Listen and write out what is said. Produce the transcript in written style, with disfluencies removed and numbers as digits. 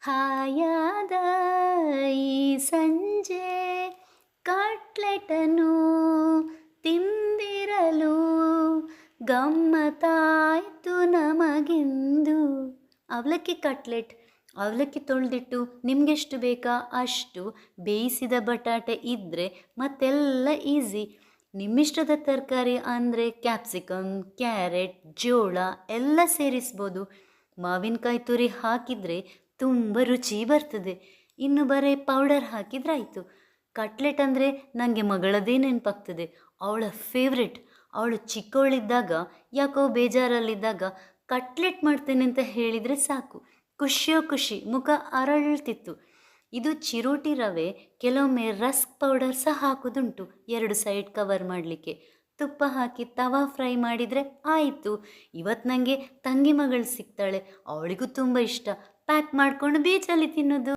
ಹಾಯಾದ ಈ ಸಂಜೆ ಕಟ್ಲೆಟನು ತಿಂದಿರಲು ಗಮ್ಮತ್ತಾಯ್ತು ನಮಗಿಂದು. ಅವಲಕ್ಕಿ ಕಟ್ಲೆಟ್. ಅವಲಕ್ಕಿ ತೊಳೆದಿಟ್ಟು ನಿಮಗೆಷ್ಟು ಬೇಕಾ ಅಷ್ಟು ಬೇಯಿಸಿದ ಬಟಾಟೆ ಇದ್ದರೆ ಮತ್ತೆಲ್ಲ ಈಸಿ. ನಿಮ್ಮಿಷ್ಟದ ತರಕಾರಿ ಅಂದರೆ ಕ್ಯಾಪ್ಸಿಕಮ್, ಕ್ಯಾರೆಟ್, ಜೋಳ ಎಲ್ಲ ಸೇರಿಸ್ಬೋದು. ಮಾವಿನಕಾಯಿ ತುರಿ ಹಾಕಿದರೆ ತುಂಬ ರುಚಿ ಬರ್ತದೆ. ಇನ್ನು ಬರೀ ಪೌಡರ್ ಹಾಕಿದ್ರಾಯಿತು. ಕಟ್ಲೆಟ್ ಅಂದರೆ ನನಗೆ ಮಗಳದೇ ನೆನಪಾಗ್ತದೆ. ಅವಳ ಫೇವ್ರೆಟ್. ಅವಳು ಚಿಕ್ಕವಳಿದ್ದಾಗ ಯಾಕೋ ಬೇಜಾರಲ್ಲಿದ್ದಾಗ ಕಟ್ಲೆಟ್ ಮಾಡ್ತೇನೆ ಅಂತ ಹೇಳಿದರೆ ಸಾಕು, ಖುಷಿಯೋ ಖುಷಿ, ಮುಖ ಅರಳ್ತಿತ್ತು. ಇದು ಚಿರೋಟಿ ರವೆ, ಕೆಲವೊಮ್ಮೆ ರಸ್ಕ್ ಪೌಡರ್ ಸಹ ಹಾಕೋದುಂಟು 2 ಸೈಡ್ ಕವರ್ ಮಾಡಲಿಕ್ಕೆ. ತುಪ್ಪ ಹಾಕಿ ತವಾ ಫ್ರೈ ಮಾಡಿದರೆ ಆಯಿತು. ಇವತ್ತು ನನಗೆ ತಂಗಿ ಮಗಳು ಸಿಗ್ತಾಳೆ, ಅವಳಿಗೂ ತುಂಬ ಇಷ್ಟ. ಪ್ಯಾಕ್ ಮಾಡಿಕೊಂಡು ಬೀಚಲ್ಲಿ ತಿನ್ನೋದು.